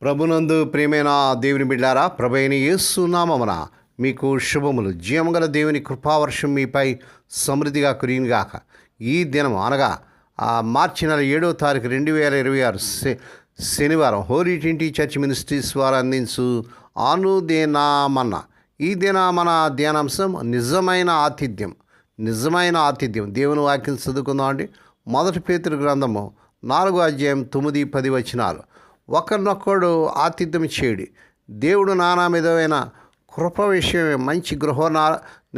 ప్రభునందు ప్రియమైన దేవుని బిడ్డారా, ప్రభైన యేసు నామమున మీకు శుభములు. జీవముగల దేవుని కృపావర్షం మీపై సమృద్ధిగా కురియునుగాక. ఈ దినం అనగా మార్చి నెల 7వ తారీఖు 2026 శనివారం హోలీ ట్రినిటీ చర్చ్ మినిస్ట్రీస్ వారు అందించు అనుదినమన్న. ఈ దిన మన ధ్యానాంశం నిజమైన ఆతిథ్యం. దేవుని వాక్యం చదువుకుందాం అండి. 1 పేతురు గ్రంథము 4వ అధ్యాయం 9, 10 వచనాలు. ఒకరినొక్కడు ఆతిథ్యం చేయడి. దేవుడు నానా విధమైన కృప విషయమే మంచి గృహ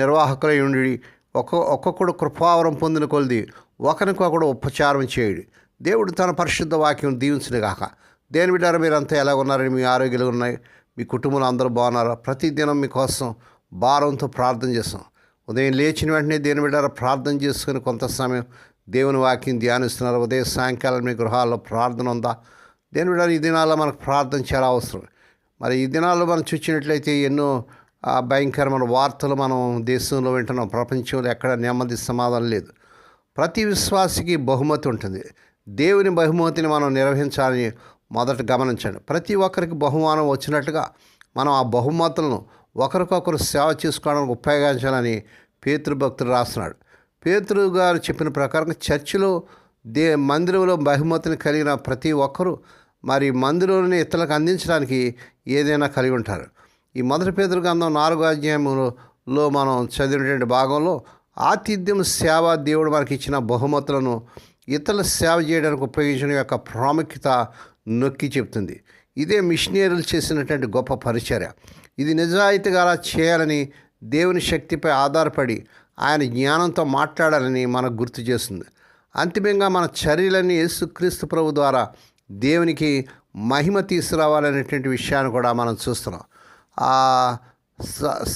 నిర్వాహకులై ఉండి ఒక్కొక్కడు కృపావరం పొందిన కొలిది ఒకరికొకడు ఉపచారం చేయడి. దేవుడు తన పరిశుద్ధ వాక్యం దీవించిన గాక. దేని బిడ్డారా, మీరంతా ఎలా ఉన్నారని, మీ ఆరోగ్యాలు ఉన్నాయి, మీ కుటుంబంలో అందరూ బాగున్నారా? ప్రతిదినం మీకోసం భారంతో ప్రార్థన చేస్తాం. ఉదయం లేచిన వెంటనే దేని బిడ్డారా ప్రార్థన చేసుకుని కొంత సమయం దేవుని వాక్యం ధ్యానిస్తున్నారు. ఉదయం సాయంకాలం మీ గృహాల్లో ప్రార్థన ఉందా? దేని బిడ్డారా, ఈ దినాల్లో మనకు ప్రార్థన చాలా అవసరం. మరి ఈ దినాల్లో మనం చూసినట్లయితే ఎన్నో భయంకరమైన వార్తలు మనం దేశంలో వింటున్నాం. ప్రపంచంలో ఎక్కడ నెమ్మది సమాధానం లేదు. ప్రతి విశ్వాసికి బహుమతి ఉంటుంది. దేవుని బహుమతిని మనం నిర్వహించాలని మొదట గమనించండి. ప్రతి ఒక్కరికి బహుమానం వచ్చినట్టుగా మనం ఆ బహుమతులను ఒకరికొకరు సేవ చేసుకోవడానికి ఉపయోగించాలని పేతురు భక్తుడు రాస్తున్నాడు. పేతురు గారు చెప్పిన ప్రకారం చర్చిలో మందిరంలో బహుమతిని కలిగిన ప్రతి ఒక్కరూ మరి మందిరంలోని ఇతరులకు అందించడానికి ఏదైనా కలిగి ఉంటారు. ఈ 1 పేతురు గ్రంథం 4వ అధ్యాయంలో మనం చదివినటువంటి భాగంలో ఆతిథ్యం సేవ, దేవుడు మనకి ఇచ్చిన బహుమతులను ఇతరుల సేవ చేయడానికి ఉపయోగించడం యొక్క ప్రాముఖ్యత నొక్కి చెప్తుంది. ఇదే మిషనరీలు చేసినటువంటి గొప్ప పరిచర్య. ఇది నిజాయితీగా అలా చేయాలని, దేవుని శక్తిపై ఆధారపడి ఆయన జ్ఞానంతో మాట్లాడాలని మనకు గుర్తు చేస్తుంది. అంతిమంగా మన చర్యలన్నీ యేసుక్రీస్తు ప్రభు ద్వారా దేవునికి మహిమ తీసుకురావాలనేటువంటి విషయాన్ని కూడా మనం చూస్తున్నాం.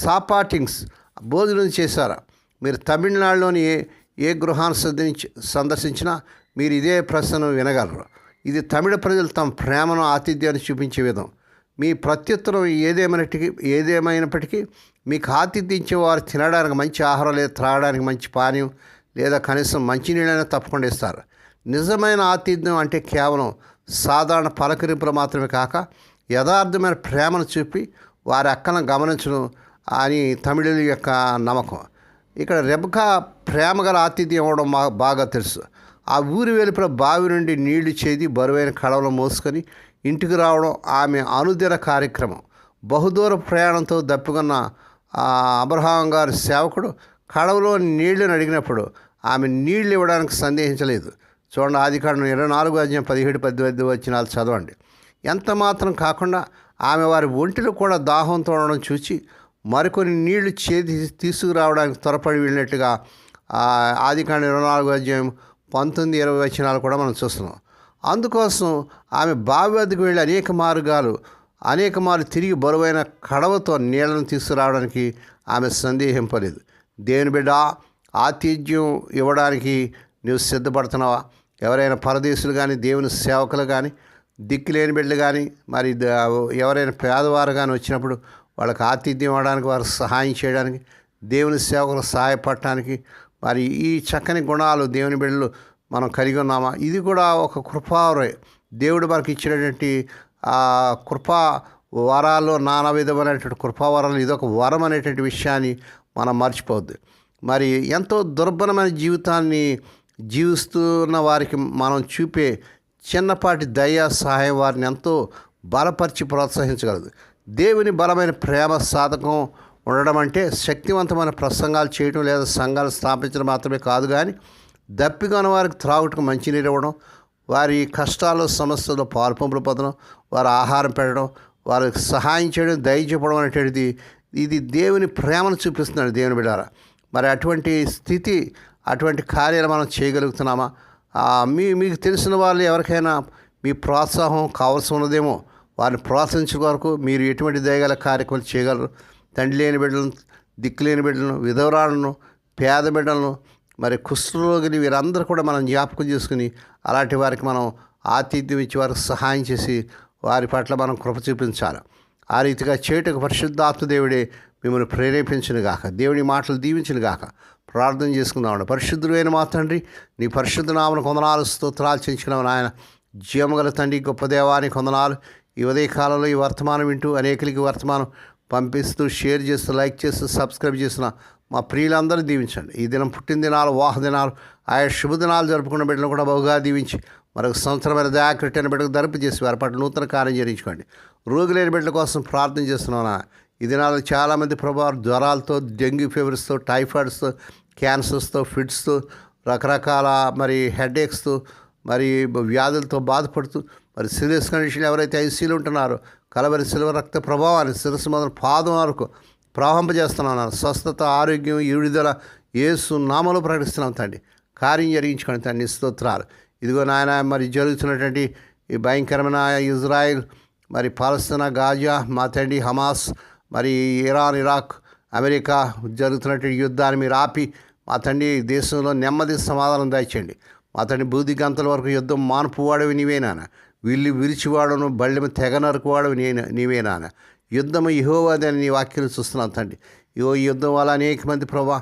సాపాటింగ్స్ భోజనం చేశారా? మీరు తమిళనాడులోని ఏ గృహాన్ని సందర్శించినా మీరు ఇదే ప్రశ్నను వినగలరు. ఇది తమిళ ప్రజలు తమ ప్రేమను, ఆతిథ్యాన్ని చూపించే విధం. మీ ప్రత్యుత్తరం ఏదేమైనప్పటికీ మీకు ఆతిథ్యం ఇచ్చేవారు తినడానికి మంచి ఆహారం, లేదా త్రాగడానికి మంచి పానీయం, లేదా కనీసం మంచినీళ్ళైనా తప్పకుండా ఇస్తారు. నిజమైన ఆతిథ్యం అంటే కేవలం సాధారణ పలకరింపులు మాత్రమే కాక యథార్థమైన ప్రేమను చూపి వారి అక్కను గమనించడం అని తమిళుల యొక్క నమ్మకం. ఇక్కడ రెబకా ప్రేమగల ఆతిథ్యం ఇవ్వడం మాకు బాగా తెలుసు. ఆ ఊరి వెలుపల బావి నుండి నీళ్లు చేది బరువైన కడవలు మోసుకొని ఇంటికి రావడం ఆమె అనుదిన కార్యక్రమం. బహుదూర ప్రయాణంతో దప్పుకున్న అబ్రహాం గారి సేవకుడు కడవలో నీళ్లను అడిగినప్పుడు ఆమె నీళ్లు ఇవ్వడానికి సందేహించలేదు. చూడండి, ఆదికాండం 24వ అధ్యాయం 17-18 వచనాలు చదవండి. ఎంత మాత్రం కాకుండా ఆమె వారి ఒంటిలో కూడా దాహంతో ఉండడం చూసి మరికొన్ని నీళ్లు తీసుకురావడానికి త్వరపడి వెళ్ళినట్టుగా ఆదికాండం 24వ అధ్యాయం 19-20 వచనాలు కూడా మనం చూస్తున్నాం. అందుకోసం ఆమె బావి వద్దకు వెళ్ళి అనేక మార్లు తిరిగి బరువైన కడవతో నీళ్లను తీసుకురావడానికి ఆమె సందేహింపలేదు. దేవుని బిడ్డ, ఆతిథ్యం ఇవ్వడానికి నువ్వు సిద్ధపడుతున్నావా? ఎవరైనా పరదేశులు కానీ, దేవుని సేవకులు కానీ, దిక్కులేని బిడ్డలు కానీ, మరి ఎవరైనా పేదవారు కానీ వచ్చినప్పుడు వాళ్ళకి ఆతిథ్యం ఇవ్వడానికి, వారికి సహాయం చేయడానికి, దేవుని సేవకులు సహాయపడటానికి మరి ఈ చక్కని గుణాలు దేవుని బిడ్డలు మనం కలిగి ఉన్నామా? ఇది కూడా ఒక కృపావరం. దేవుడు మనకి ఇచ్చినటువంటి కృపా వరాల్లో నానా విధమైనటువంటి కృపావరాలు ఇదొక వరం అనేటువంటి విషయాన్ని మనం మర్చిపోవద్దు. మరి ఎంతో దుర్భరమైన జీవితాన్ని జీవిస్తున్న వారికి మనం చూపే చిన్నపాటి దయ, సహాయం వారిని ఎంతో బలపరిచి ప్రోత్సహించగలదు. దేవుని బలమైన ప్రేమ సాధకం ఉండడం అంటే శక్తివంతమైన ప్రసంగాలు చేయడం లేదా సంఘాలు స్థాపించడం మాత్రమే కాదు, కానీ దప్పికొన్న వారికి త్రాగుటకు మంచినీరు ఇవ్వడం, వారి కష్టాలు, సమస్యలు పాల్పంపులు పొందడం, వారి ఆహారం పెట్టడం, వారికి సహాయం చేయడం, దయ చెప్పడం అనేటువంటిది ఇది దేవుని ప్రేమను చూపిస్తున్నాడు దేవుని బిడ్డారా. మరి అటువంటి స్థితి, అటువంటి కార్యాలు మనం చేయగలుగుతున్నామా? మీకు తెలిసిన వాళ్ళు ఎవరికైనా మీ ప్రోత్సాహం కావాల్సి ఉన్నదేమో. వారిని ప్రోత్సహించే వరకు మీరు ఎటువంటి దయగల కార్యక్రమాలు చేయగలరు? తండ్రి లేని బిడ్డలను, దిక్కులేని బిడ్డలను, విధవరాలను, పేద బిడ్డలను, మరి కుష్ఠరోగిని, వీరందరూ కూడా మనం జ్ఞాపకం చేసుకుని అలాంటి వారికి మనం ఆతిథ్యం ఇచ్చి వారికి సహాయం చేసి వారి పట్ల మనం కృప చూపించాలి. ఆ రీతిగా చేయుటకు పరిశుద్ధాత్మ దేవుడే మిమ్మల్ని ప్రేరేపించును గాక. దేవుని మాటలు దీవించును గాక. ప్రార్థన చేసుకుందామండి. పరిశుద్ధుడైన మా తండ్రి, నీ పరిశుద్ధ నామమునకు వందనాలు, స్తోత్రాలు చెల్లించుకున్నాము నాయన. జీవముగల తండ్రి, గొప్ప దేవానికి వందనాలు. ఈ ఉదయకాలంలో ఈ వర్తమానం వింటూ అనేకులకి వర్తమానం పంపిస్తూ షేర్ చేస్తూ లైక్ చేస్తూ సబ్స్క్రైబ్ చేసిన మా ప్రియులందరూ దీవించండి. ఈ దినం పుట్టిన దినాలు, వాహ దినాలు, ఆయా శుభదినాలు జరుపుకున్న బిడ్డలు కూడా బహుగా దీవించి మరొక సంవత్సరమైన దయాకృట్టిన బిడ్డకు ధరింపు చేసి వారి పట్ల నూతన కార్యం చేయించుకోండి. రోగులైన బిడ్డల కోసం ప్రార్థన చేస్తున్నాను. ఈ దినాల్లో చాలామంది ప్రభావ జ్వరాలతో, డెంగ్యూ ఫీవర్స్తో, టైఫాయిడ్స్తో, క్యాన్సర్స్తో, ఫిట్స్తో, రకరకాల హెడేక్స్తో, వ్యాధులతో బాధపడుతూ సీరియస్ కండిషన్ ఎవరైతే ఐసీలో ఉంటున్నారో కలవరి సిల్వ రక్త ప్రభావాన్ని శిరస్సు మొదలు పాదం వరకు ప్రవహింపజేస్తున్నాను. స్వస్థత, ఆరోగ్యం, విడుదల యేసు నామములో ప్రకటిస్తున్నాం తండ్రి. కార్యం జరిగించుకోండి తండ్రి. స్తోత్రాలు. ఇదిగో నాయన జరుగుతున్నటువంటి ఈ భయంకరమైన ఇజ్రాయిల్, పాలస్తీనా, గాజా, మా తండ్రి హమాస్, ఇరాన్, ఇరాక్, అమెరికా జరుగుతున్నటువంటి యుద్ధాన్ని మీరు ఆపి మా తండ్రి దేశంలో నెమ్మది సమాధానం దయచేయండి. మా తండ్రి బూది గంతల వరకు యుద్ధం మానుపువాడవి నీవేనాన, విల్లు విరిచివాడను బళ్ళెమ తెగ నరుకువాడవి నీవేనాన. యుద్ధము యెహోవాదని నీ వాక్యాలు చూస్తున్నాను తండ్రి. ఈ యుద్ధం వల్ల అనేక మంది ప్రభా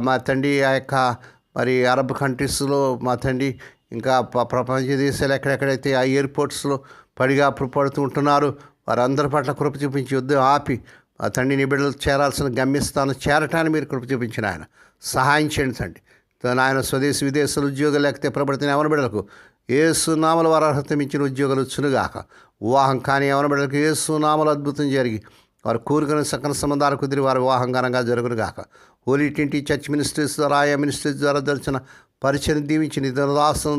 మా తండ్రి ఆ యొక్క అరబ్ కంట్రీస్లో మా తండ్రి ఇంకా ప్రపంచ దేశాలు ఎక్కడెక్కడైతే ఆ ఎయిర్పోర్ట్స్లో పడిగా పడుతూ ఉంటున్నారు వారందరి పట్ల కృప చూపించి యుద్ధం ఆపి ఆ తండ్రి నీ బిడ్డలు చేరాల్సిన గమ్యస్థానం చేరటాన్ని మీరు కృప చూపించిన ఆయన సహాయం చేయండి తండ్రి. ఆయన స్వదేశీ విదేశాలు ఉద్యోగాలు లేకపోతే ప్రభుత్వం ఎవరి బిడ్డలకు యేసు నామల వారు అర్హత మించిన ఉద్యోగాలు వచ్చునుగాక. వివాహం కానీ ఎవరి బిడ్డలకు యేసు నామలు అద్భుతం జరిగి వారు కోరుకునే సకల సంబంధాలు కుదిరి వారి వివాహం ఘనంగా జరుగునుగాక. హోలీ టింటి చర్చ్ మినిస్ట్రీస్ ద్వారా, ఆయా మినిస్ట్రీస్ ద్వారా దర్శన పరిచయం దీవించి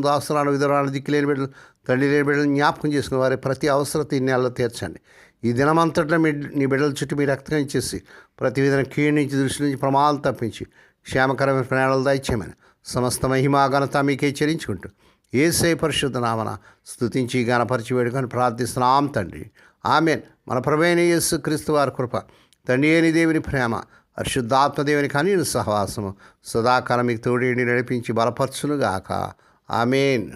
దాసురాలు విధురాలు దిక్కులేని బిడ్డలు, తండ్రి లేని బిడ్డలు జ్ఞాపకం చేసుకుని వారి ప్రతి అవసరత ఈ నెలలో తీర్చండి. ఈ దినమంతట్లో నీ బిడ్డల చుట్టూ మీరు రక్తం చేసి ప్రతి విధంగా కీడు నుంచి, దృష్టి నుంచి ప్రమాదం తప్పించి క్షేమకరమైన ప్రయాణాలు దయచేయమని సమస్త మహిమా ఘనత మీకే చెల్లించుకుంటూ యేసయ్య పరిశుద్ధ నామన స్తుతించి గణపరిచి వేడుకొని ప్రార్థిస్తున్నాం తండ్రి. ఆమేన్. మన ప్రభువైన యేసు క్రీస్తు వారి కృప, తండ్రి అయిన దేవుని ప్రేమ, పరిశుద్ధాత్మదేవుని కనీన సహవాసము సదాకాలం మీకు తోడేడి నడిపించి బలపరచునుగాక. ఆమేన్.